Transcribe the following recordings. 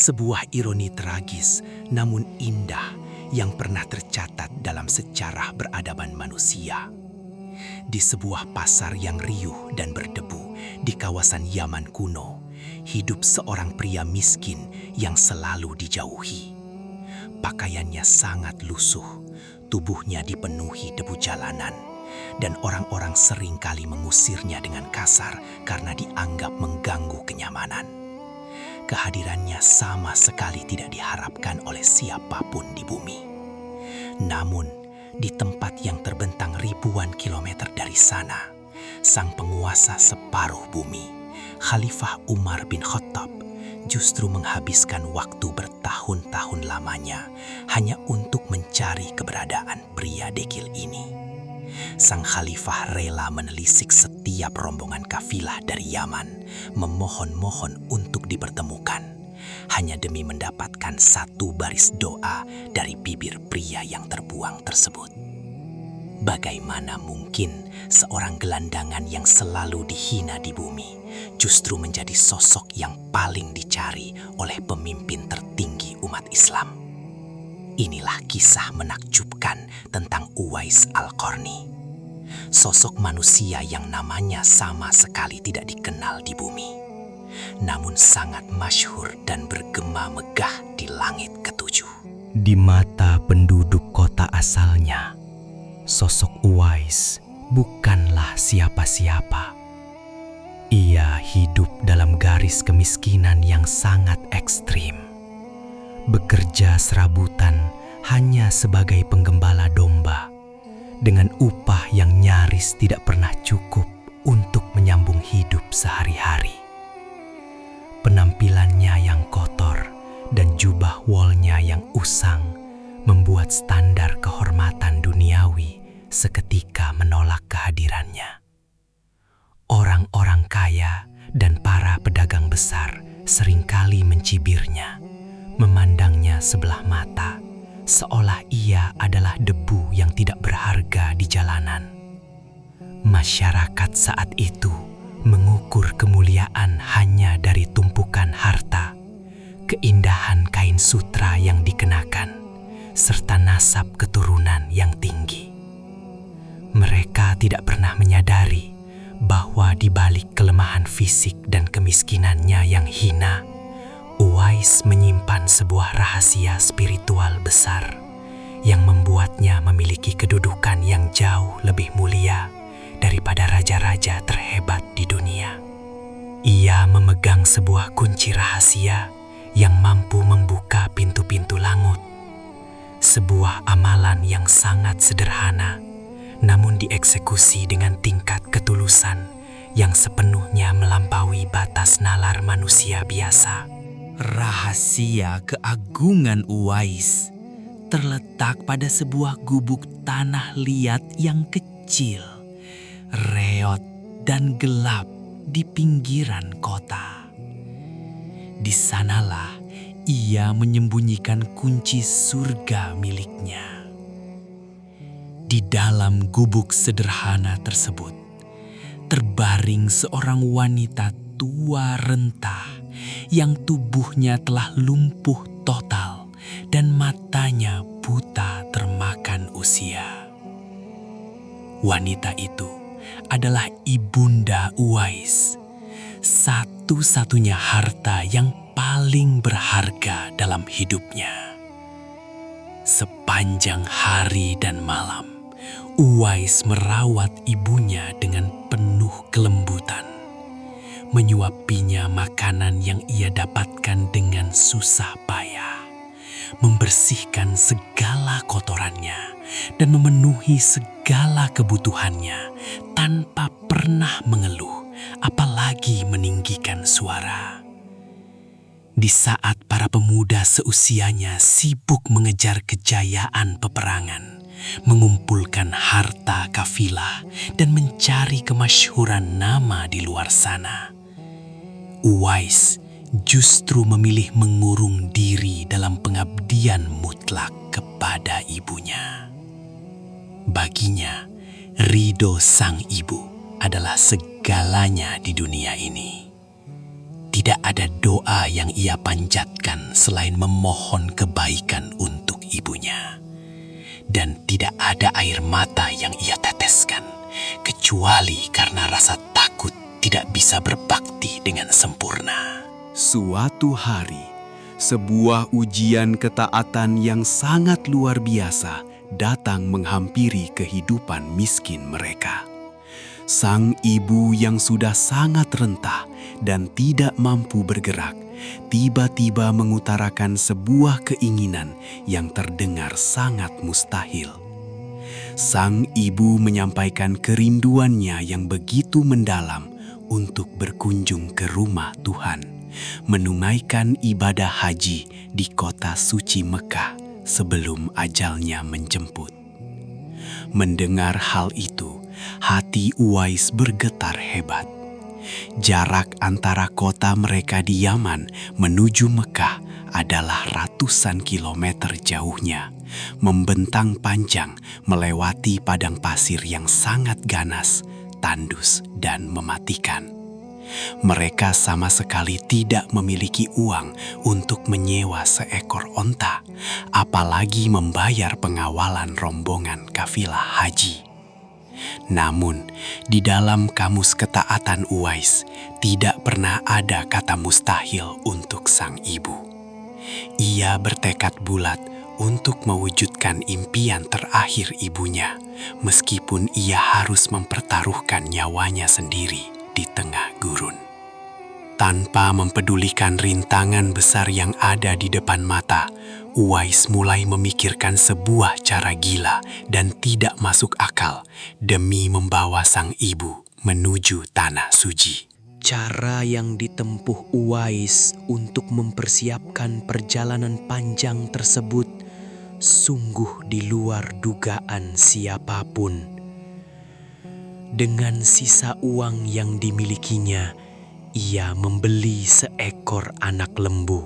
Sebuah ironi tragis namun indah yang pernah tercatat dalam sejarah peradaban manusia. Di sebuah pasar yang riuh dan berdebu di kawasan Yaman kuno, hidup seorang pria miskin yang selalu dijauhi. Pakaiannya sangat lusuh, tubuhnya dipenuhi debu jalanan, dan orang-orang seringkali mengusirnya dengan kasar karena dianggap mengganggu kenyamanan. Kehadirannya sama sekali tidak diharapkan oleh siapapun di bumi. Namun, di tempat yang terbentang ribuan kilometer dari sana, sang penguasa separuh bumi, Khalifah Umar bin Khattab, justru menghabiskan waktu bertahun-tahun lamanya hanya untuk mencari keberadaan pria dekil ini. Sang khalifah rela menelisik setiap rombongan kafilah dari Yaman, memohon-mohon untuk dipertemukan, hanya demi mendapatkan satu baris doa dari bibir pria yang terbuang tersebut. Bagaimana mungkin seorang gelandangan yang selalu dihina di bumi justru menjadi sosok yang paling dicari oleh pemimpin tertinggi umat Islam? Inilah kisah menakjubkan tentang Uwais Al-Qarni, sosok manusia yang namanya sama sekali tidak dikenal di bumi, namun sangat masyhur dan bergema megah di langit ketujuh. Di mata penduduk kota asalnya, sosok Uwais bukanlah siapa-siapa. Ia hidup dalam garis kemiskinan yang sangat ekstrim. Bekerja serabutan hanya sebagai penggembala domba, dengan upah yang nyaris tidak pernah cukup untuk menyambung hidup sehari-hari. Penampilannya yang kotor dan jubah wolnya yang usang membuat standar kehormatan duniawi seketika menolak kehadirannya. Orang-orang kaya dan para pedagang besar seringkali mencibirnya, memandangnya sebelah mata, seolah ia adalah debu yang tidak berharga di jalanan. Masyarakat saat itu mengukur kemuliaan hanya dari tumpukan harta, keindahan kain sutra yang dikenakan, serta nasab keturunan yang tinggi. Mereka tidak pernah menyadari bahwa di balik kelemahan fisik dan kemiskinannya yang hina, Uwais menyimpan sebuah rahasia spiritual besar yang membuatnya memiliki kedudukan yang jauh lebih mulia daripada raja-raja terhebat di dunia. Ia memegang sebuah kunci rahasia yang mampu membuka pintu-pintu langut. Sebuah amalan yang sangat sederhana, namun dieksekusi dengan tingkat ketulusan yang sepenuhnya melampaui batas nalar manusia biasa. Rahasia keagungan Uwais terletak pada sebuah gubuk tanah liat yang kecil, reot dan gelap di pinggiran kota. Di sanalah ia menyembunyikan kunci surga miliknya. Di dalam gubuk sederhana tersebut, terbaring seorang wanita tua renta yang tubuhnya telah lumpuh total dan matanya buta termakan usia. Wanita itu adalah ibunda Uwais, satu-satunya harta yang paling berharga dalam hidupnya. Sepanjang hari dan malam, Uwais merawat ibunya dengan penuh kelembutan, menyuapinya makanan yang ia dapatkan dengan susah payah, membersihkan segala kotorannya, dan memenuhi segala kebutuhannya tanpa pernah mengeluh, apalagi meninggikan suara. Di saat para pemuda seusianya sibuk mengejar kejayaan peperangan, mengumpulkan harta kafilah, dan mencari kemasyhuran nama di luar sana, Uwais justru memilih mengurung diri dalam pengabdian mutlak kepada ibunya. Baginya, ridho sang ibu adalah segalanya di dunia ini. tidak ada doa yang ia panjatkan selain memohon kebaikan untuk ibunya. Dan tidak ada air mata yang ia teteskan, kecuali karena rasa takut tidak bisa berbakti dengan sempurna. Suatu hari, sebuah ujian ketaatan yang sangat luar biasa datang menghampiri kehidupan miskin mereka. Sang ibu yang sudah sangat rentah dan tidak mampu bergerak, tiba-tiba mengutarakan sebuah keinginan yang terdengar sangat mustahil. Sang ibu menyampaikan kerinduannya yang begitu mendalam untuk berkunjung ke rumah Tuhan, menunaikan ibadah haji di kota suci Mekah sebelum ajalnya menjemput. Mendengar hal itu, hati Uwais bergetar hebat. Jarak antara kota mereka di Yaman menuju Mekah adalah ratusan kilometer jauhnya, membentang panjang melewati padang pasir yang sangat ganas, tandus, dan mematikan. Mereka sama sekali tidak memiliki uang untuk menyewa seekor onta, apalagi membayar pengawalan rombongan kafilah haji. Namun, di dalam kamus ketaatan Uwais, tidak pernah ada kata mustahil untuk sang ibu. Ia bertekad bulat untuk mewujudkan impian terakhir ibunya, meskipun ia harus mempertaruhkan nyawanya sendiri di tengah gurun. Tanpa mempedulikan rintangan besar yang ada di depan mata, Uwais mulai memikirkan sebuah cara gila dan tidak masuk akal demi membawa sang ibu menuju tanah suci. Cara yang ditempuh Uwais untuk mempersiapkan perjalanan panjang tersebut sungguh di luar dugaan siapapun. Dengan sisa uang yang dimilikinya, ia membeli seekor anak lembu.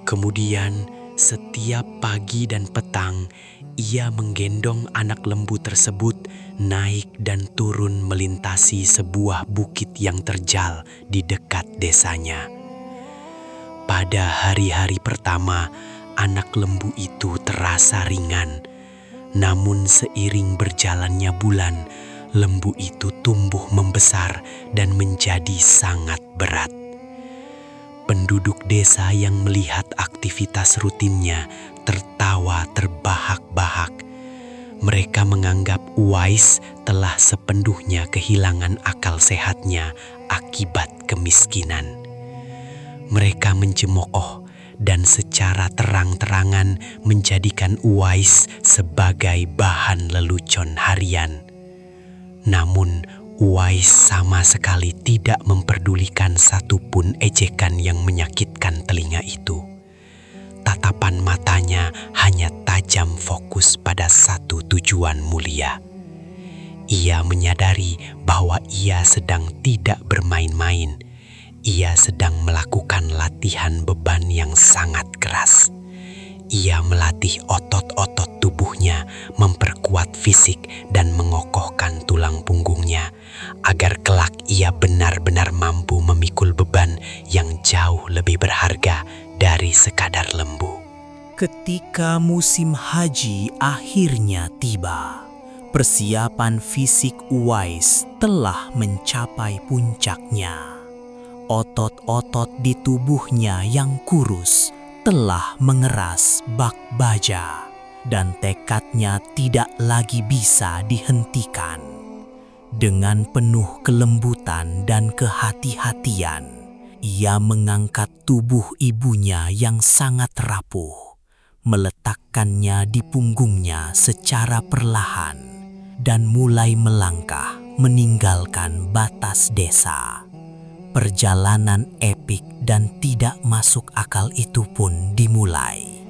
Kemudian, setiap pagi dan petang, ia menggendong anak lembu tersebut naik dan turun melintasi sebuah bukit yang terjal di dekat desanya. Pada hari-hari pertama, anak lembu itu terasa ringan. Namun seiring berjalannya bulan, lembu itu tumbuh membesar dan menjadi sangat berat. Penduduk desa yang melihat aktivitas rutinnya tertawa terbahak-bahak. Mereka menganggap Uwais telah sepenuhnya kehilangan akal sehatnya akibat kemiskinan. Mereka mencemooh dan secara terang-terangan menjadikan Uwais sebagai bahan lelucon harian. Namun, Uwais sama sekali tidak memperdulikan satupun ejekan yang menyakitkan telinga itu. Tatapan matanya hanya tajam fokus pada satu tujuan mulia. Ia menyadari bahwa ia sedang tidak bermain-main. Ia sedang melakukan latihan beban yang sangat keras. Ia melatih otot-otot tubuhnya, memperkuat fisik dan mengokohkan tulang punggungnya, agar kelak ia benar-benar mampu memikul beban yang jauh lebih berharga dari sekadar lembu. Ketika musim haji akhirnya tiba, persiapan fisik Uwais telah mencapai puncaknya. Otot-otot di tubuhnya yang kurus telah mengeras bak baja, dan tekadnya tidak lagi bisa dihentikan. Dengan penuh kelembutan dan kehati-hatian, ia mengangkat tubuh ibunya yang sangat rapuh, meletakkannya di punggungnya secara perlahan, dan mulai melangkah meninggalkan batas desa. Perjalanan epik dan tidak masuk akal itu pun dimulai.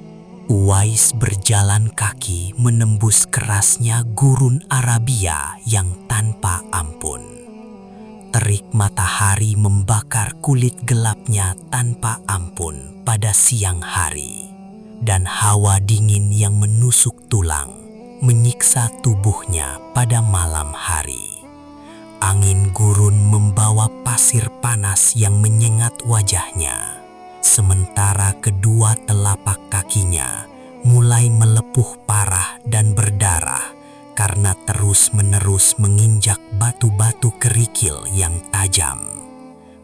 Uwais berjalan kaki menembus kerasnya gurun Arabia yang tanpa ampun. Terik matahari membakar kulit gelapnya tanpa ampun pada siang hari, dan hawa dingin yang menusuk tulang menyiksa tubuhnya pada malam hari. Angin gurun membawa pasir panas yang menyengat wajahnya, sementara kedua telapak kakinya mulai melepuh parah dan berdarah karena terus-menerus menginjak batu-batu kerikil yang tajam.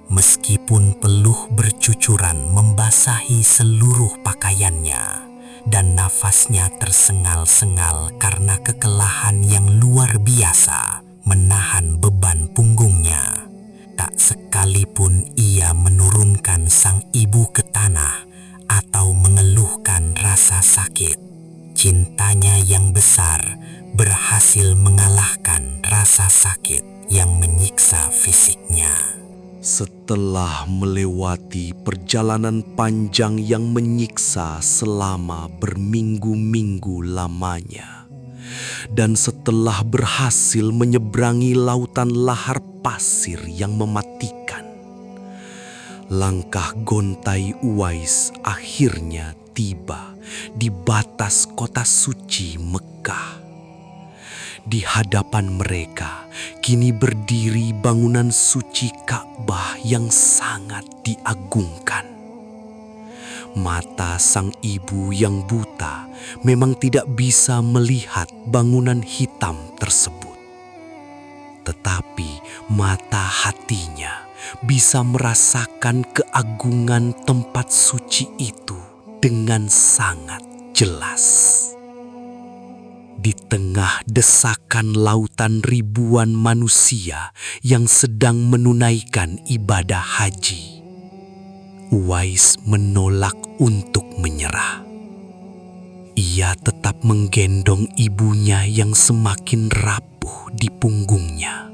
Meskipun peluh bercucuran membasahi seluruh pakaiannya dan nafasnya tersengal-sengal karena kekelahan yang luar biasa menahan beban punggungnya, tak sekalipun ia menurunkan sang ibu ke tanah atau mengeluhkan rasa sakit. Cintanya yang besar berhasil mengalahkan rasa sakit yang menyiksa fisiknya. Setelah melewati perjalanan panjang yang menyiksa selama berminggu-minggu lamanya, dan setelah berhasil menyeberangi lautan lahar pasir yang mematikan, langkah gontai Uwais akhirnya tiba di batas kota suci Mekah. Di hadapan mereka kini berdiri bangunan suci Ka'bah yang sangat diagungkan. Mata sang ibu yang buta memang tidak bisa melihat bangunan hitam tersebut. Tetapi mata hatinya bisa merasakan keagungan tempat suci itu dengan sangat jelas. Di tengah desakan lautan ribuan manusia yang sedang menunaikan ibadah haji, Uwais menolak untuk menyerah. Ia tetap menggendong ibunya yang semakin rapuh di punggungnya,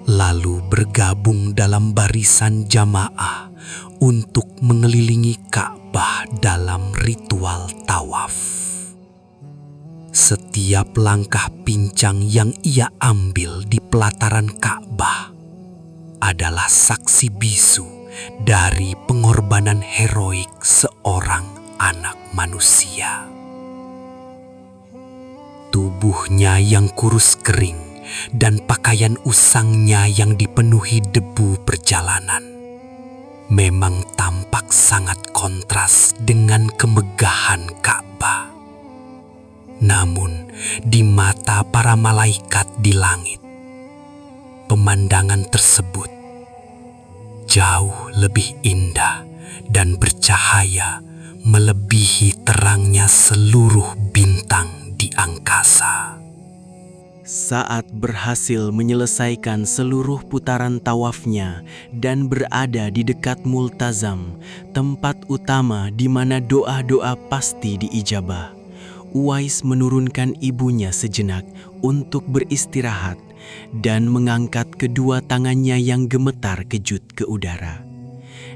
lalu bergabung dalam barisan jamaah untuk mengelilingi Ka'bah dalam ritual tawaf. Setiap langkah pincang yang ia ambil di pelataran Ka'bah adalah saksi bisu dari pengorbanan heroik seorang anak manusia. Tubuhnya yang kurus kering dan pakaian usangnya yang dipenuhi debu perjalanan memang tampak sangat kontras dengan kemegahan Ka'bah. Namun, di mata para malaikat di langit, pemandangan tersebut jauh lebih indah dan bercahaya melebihi terangnya seluruh bintang di angkasa. Saat berhasil menyelesaikan seluruh putaran tawafnya dan berada di dekat Multazam, tempat utama di mana doa-doa pasti diijabah, Uwais menurunkan ibunya sejenak untuk beristirahat dan mengangkat kedua tangannya yang gemetar kejut ke udara.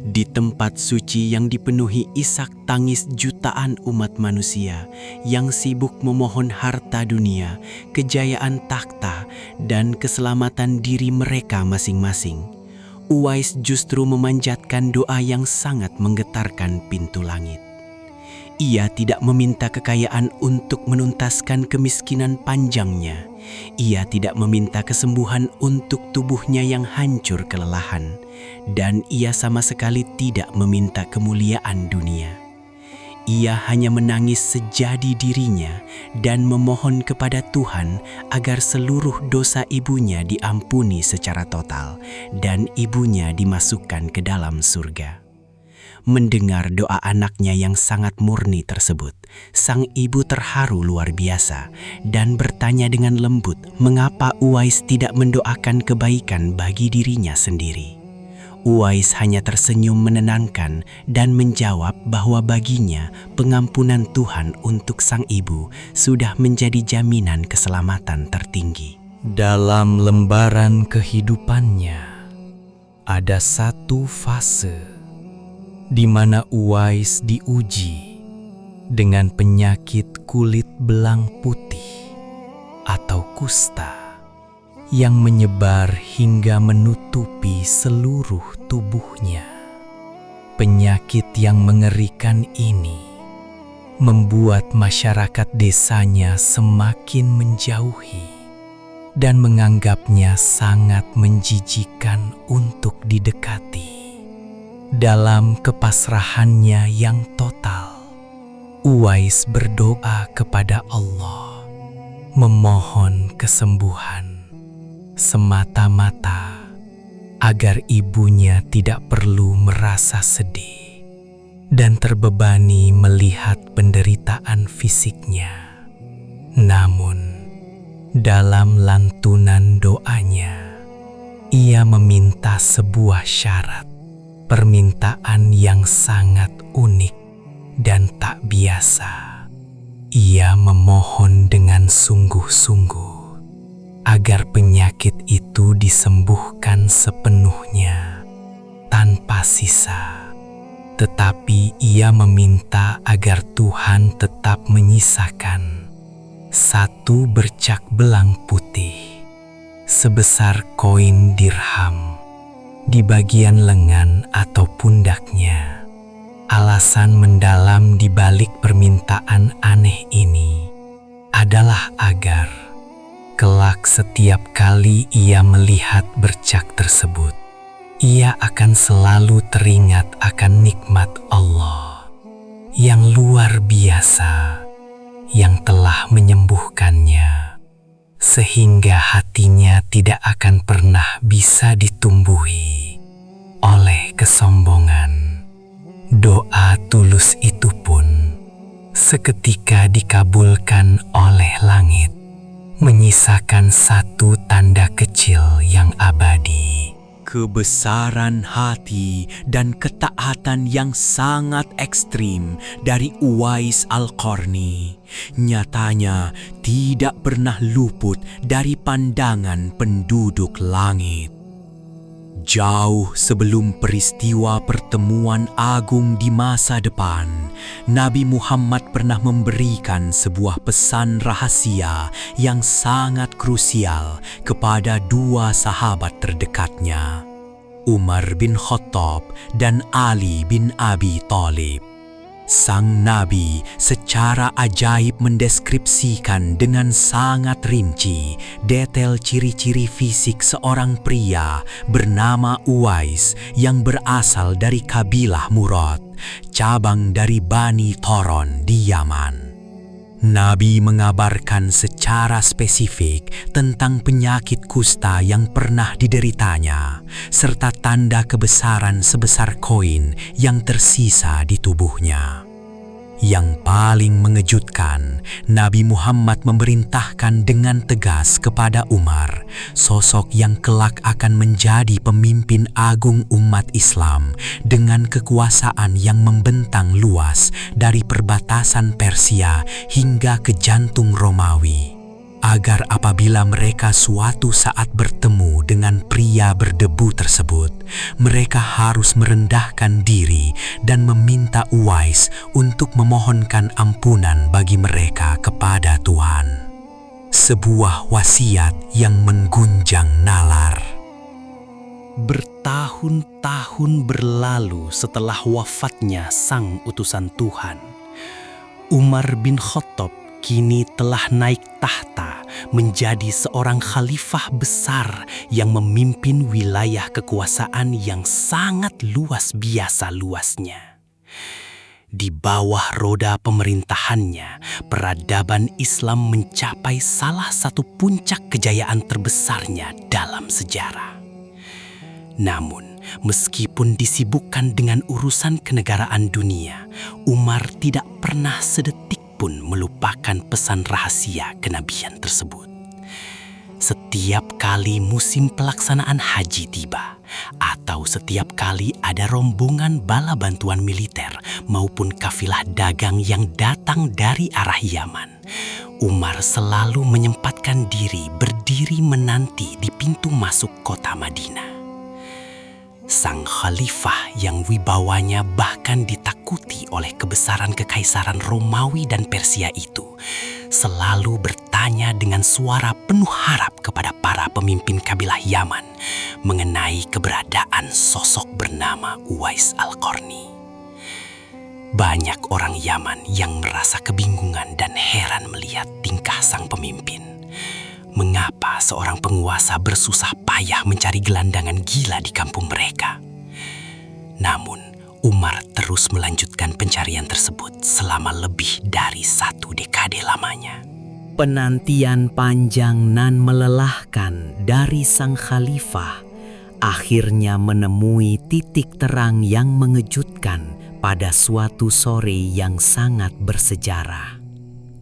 Di tempat suci yang dipenuhi isak tangis jutaan umat manusia yang sibuk memohon harta dunia, kejayaan takhta, dan keselamatan diri mereka masing-masing, Uwais justru memanjatkan doa yang sangat menggetarkan pintu langit. Ia tidak meminta kekayaan untuk menuntaskan kemiskinan panjangnya. Ia tidak meminta kesembuhan untuk tubuhnya yang hancur kelelahan. Dan ia sama sekali tidak meminta kemuliaan dunia. Ia hanya menangis sejadi dirinya dan memohon kepada Tuhan agar seluruh dosa ibunya diampuni secara total dan ibunya dimasukkan ke dalam surga. Mendengar doa anaknya yang sangat murni tersebut, sang ibu terharu luar biasa dan bertanya dengan lembut mengapa Uwais tidak mendoakan kebaikan bagi dirinya sendiri. Uwais hanya tersenyum menenangkan dan menjawab bahwa baginya pengampunan Tuhan untuk sang ibu sudah menjadi jaminan keselamatan tertinggi. Dalam lembaran kehidupannya, ada satu fase di mana Uwais diuji dengan penyakit kulit belang putih atau kusta yang menyebar hingga menutupi seluruh tubuhnya. Penyakit yang mengerikan ini membuat masyarakat desanya semakin menjauhi dan menganggapnya sangat menjijikan untuk didekati. Dalam kepasrahannya yang total, Uwais berdoa kepada Allah, memohon kesembuhan semata-mata agar ibunya tidak perlu merasa sedih dan terbebani melihat penderitaan fisiknya. Namun, dalam lantunan doanya, ia meminta sebuah syarat, permintaan yang sangat unik dan tak biasa. Ia memohon dengan sungguh-sungguh agar penyakit itu disembuhkan sepenuhnya tanpa sisa. Tetapi ia meminta agar Tuhan tetap menyisakan satu bercak belang putih sebesar koin dirham di bagian lengan atau pundaknya. Alasan mendalam di balik permintaan aneh ini adalah agar kelak setiap kali ia melihat bercak tersebut, ia akan selalu teringat akan nikmat Allah yang luar biasa yang telah menyembuhkannya, sehingga hatinya tidak akan pernah bisa ditumbuhi oleh kesombongan. Doa tulus itu pun seketika dikabulkan oleh langit, menyisakan satu tanda kecil yang abadi. Kebesaran hati dan ketaatan yang sangat ekstrim dari Uwais Al-Qarni nyatanya tidak pernah luput dari pandangan penduduk langit. Jauh sebelum peristiwa pertemuan agung di masa depan, Nabi Muhammad pernah memberikan sebuah pesan rahasia yang sangat krusial kepada dua sahabat terdekatnya, Umar bin Khattab dan Ali bin Abi Thalib. Sang Nabi secara ajaib mendeskripsikan dengan sangat rinci detail ciri-ciri fisik seorang pria bernama Uwais yang berasal dari kabilah Murad, cabang dari Bani Toron di Yaman. Nabi mengabarkan secara spesifik tentang penyakit kusta yang pernah dideritanya, serta tanda kebesaran sebesar koin yang tersisa di tubuhnya. Yang paling mengejutkan, Nabi Muhammad memerintahkan dengan tegas kepada Umar, sosok yang kelak akan menjadi pemimpin agung umat Islam dengan kekuasaan yang membentang luas dari perbatasan Persia hingga ke jantung Romawi, agar apabila mereka suatu saat bertemu dengan pria berdebu tersebut, mereka harus merendahkan diri dan meminta Uwais untuk memohonkan ampunan bagi mereka kepada Tuhan. Sebuah wasiat yang menggunjang nalar. Bertahun-tahun berlalu setelah wafatnya sang utusan Tuhan, Umar bin Khattab kini telah naik tahta menjadi seorang khalifah besar yang memimpin wilayah kekuasaan yang sangat luas biasa luasnya. Di bawah roda pemerintahannya, peradaban Islam mencapai salah satu puncak kejayaan terbesarnya dalam sejarah. Namun, meskipun disibukkan dengan urusan kenegaraan dunia, Umar tidak pernah sedetik pun melupakan pesan rahasia kenabian tersebut. Setiap kali musim pelaksanaan haji tiba, atau setiap kali ada rombongan bala bantuan militer maupun kafilah dagang yang datang dari arah Yaman, Umar selalu menyempatkan diri berdiri menanti di pintu masuk kota Madinah. Sang khalifah yang wibawanya bahkan ditakuti oleh kebesaran kekaisaran Romawi dan Persia itu selalu bertanya dengan suara penuh harap kepada para pemimpin kabilah Yaman mengenai keberadaan sosok bernama Uwais Al-Qarni. Banyak orang Yaman yang merasa kebingungan dan heran melihat tingkah sang pemimpin. Mengapa seorang penguasa bersusah payah mencari gelandangan gila di kampung mereka? Namun, Umar terus melanjutkan pencarian tersebut selama lebih dari 1 dekade lamanya. Penantian panjang nan melelahkan dari sang khalifah akhirnya menemui titik terang yang mengejutkan pada suatu sore yang sangat bersejarah.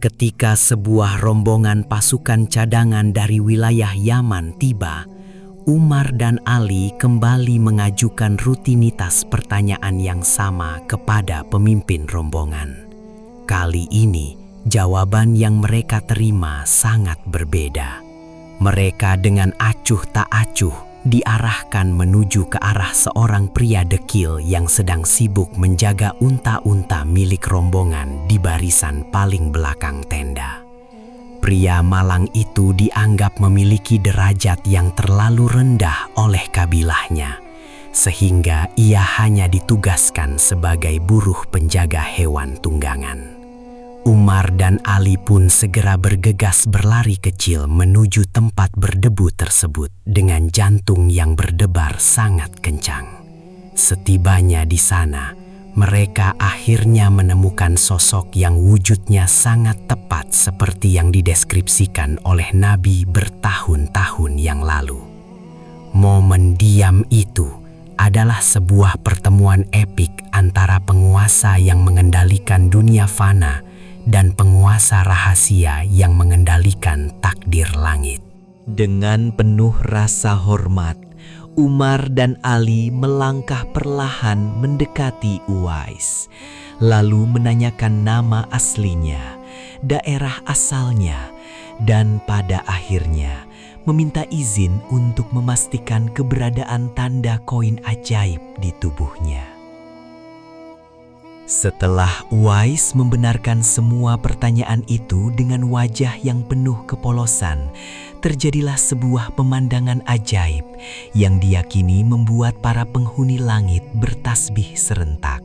Ketika sebuah rombongan pasukan cadangan dari wilayah Yaman tiba, Umar dan Ali kembali mengajukan rutinitas pertanyaan yang sama kepada pemimpin rombongan. Kali ini, jawaban yang mereka terima sangat berbeda. Mereka dengan acuh tak acuh diarahkan menuju ke arah seorang pria dekil yang sedang sibuk menjaga unta-unta milik rombongan di barisan paling belakang tenda. Pria malang itu dianggap memiliki derajat yang terlalu rendah oleh kabilahnya, sehingga ia hanya ditugaskan sebagai buruh penjaga hewan tunggangan. Umar dan Ali pun segera bergegas berlari kecil menuju tempat berdebu tersebut dengan jantung yang berdebar sangat kencang. Setibanya di sana, mereka akhirnya menemukan sosok yang wujudnya sangat tepat seperti yang dideskripsikan oleh Nabi bertahun-tahun yang lalu. Momen diam itu adalah sebuah pertemuan epik antara penguasa yang mengendalikan dunia fana dan penguasa rahasia yang mengendalikan takdir langit. Dengan penuh rasa hormat, Umar dan Ali melangkah perlahan mendekati Uwais, lalu menanyakan nama aslinya, daerah asalnya, dan pada akhirnya meminta izin untuk memastikan keberadaan tanda koin ajaib di tubuhnya. Setelah Uwais membenarkan semua pertanyaan itu dengan wajah yang penuh kepolosan, terjadilah sebuah pemandangan ajaib yang diyakini membuat para penghuni langit bertasbih serentak.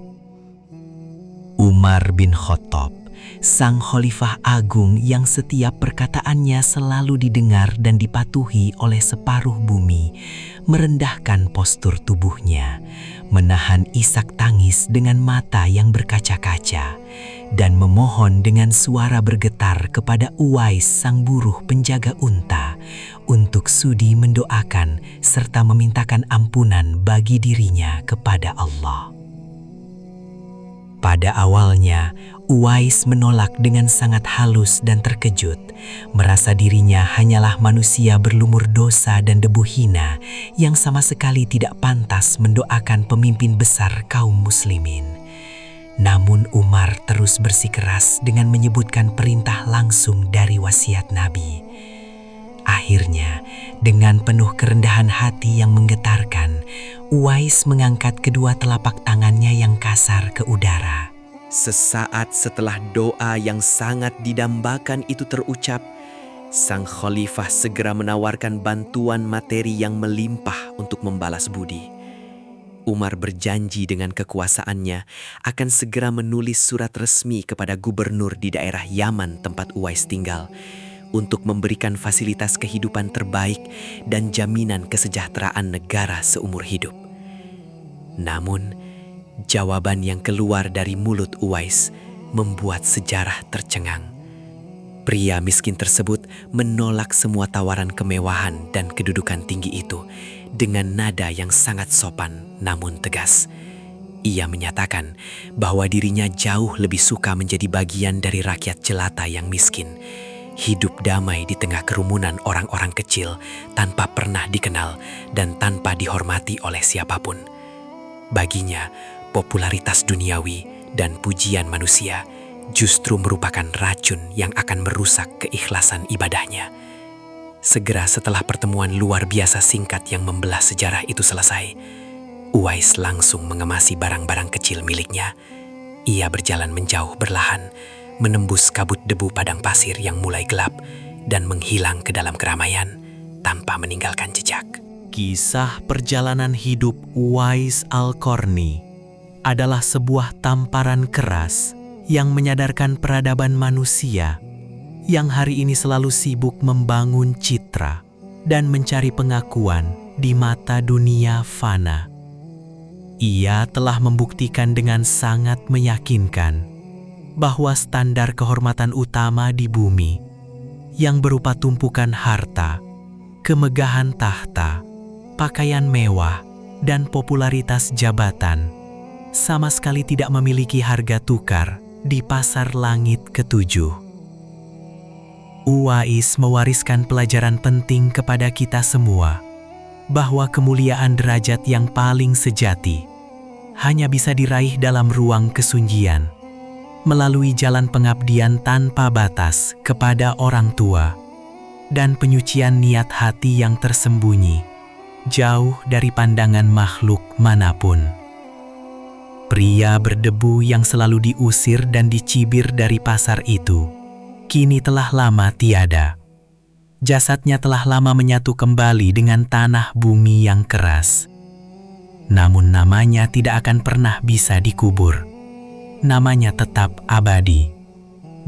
Umar bin Khattab, sang khalifah agung yang setiap perkataannya selalu didengar dan dipatuhi oleh separuh bumi, merendahkan postur tubuhnya, menahan isak tangis dengan mata yang berkaca-kaca, dan memohon dengan suara bergetar kepada Uwais sang buruh penjaga unta untuk sudi mendoakan serta memintakan ampunan bagi dirinya kepada Allah. Pada awalnya, Uwais menolak dengan sangat halus dan terkejut, merasa dirinya hanyalah manusia berlumur dosa dan debu hina yang sama sekali tidak pantas mendoakan pemimpin besar kaum muslimin. Namun Umar terus bersikeras dengan menyebutkan perintah langsung dari wasiat Nabi. Akhirnya, dengan penuh kerendahan hati yang menggetarkan, Uwais mengangkat kedua telapak tangannya yang kasar ke udara. Sesaat setelah doa yang sangat didambakan itu terucap, sang khalifah segera menawarkan bantuan materi yang melimpah untuk membalas budi. Umar berjanji dengan kekuasaannya akan segera menulis surat resmi kepada gubernur di daerah Yaman tempat Uwais tinggal untuk memberikan fasilitas kehidupan terbaik dan jaminan kesejahteraan negara seumur hidup. Namun, jawaban yang keluar dari mulut Uwais membuat sejarah tercengang. Pria miskin tersebut menolak semua tawaran kemewahan dan kedudukan tinggi itu dengan nada yang sangat sopan namun tegas. Ia menyatakan bahwa dirinya jauh lebih suka menjadi bagian dari rakyat jelata yang miskin, hidup damai di tengah kerumunan orang-orang kecil tanpa pernah dikenal dan tanpa dihormati oleh siapapun. Baginya, popularitas duniawi dan pujian manusia justru merupakan racun yang akan merusak keikhlasan ibadahnya. Segera setelah pertemuan luar biasa singkat yang membelah sejarah itu selesai, Uwais langsung mengemasi barang-barang kecil miliknya. Ia berjalan menjauh berlahan, menembus kabut debu padang pasir yang mulai gelap dan menghilang ke dalam keramaian tanpa meninggalkan jejak. Kisah perjalanan hidup Uwais Al-Qarni adalah sebuah tamparan keras yang menyadarkan peradaban manusia yang hari ini selalu sibuk membangun citra dan mencari pengakuan di mata dunia fana. Ia telah membuktikan dengan sangat meyakinkan bahwa standar kehormatan utama di bumi yang berupa tumpukan harta, kemegahan tahta, pakaian mewah, dan popularitas jabatan sama sekali tidak memiliki harga tukar di pasar langit ketujuh. Uwais mewariskan pelajaran penting kepada kita semua bahwa kemuliaan derajat yang paling sejati hanya bisa diraih dalam ruang kesunyian, melalui jalan pengabdian tanpa batas kepada orang tua, dan penyucian niat hati yang tersembunyi, jauh dari pandangan makhluk manapun. Pria berdebu yang selalu diusir dan dicibir dari pasar itu, kini telah lama tiada. Jasadnya telah lama menyatu kembali dengan tanah bumi yang keras. Namun namanya tidak akan pernah bisa dikubur. Namanya tetap abadi,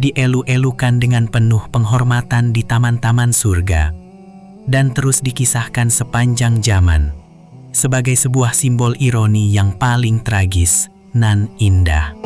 dielu-elukan dengan penuh penghormatan di taman-taman surga, dan terus dikisahkan sepanjang zaman sebagai sebuah simbol ironi yang paling tragis nan indah.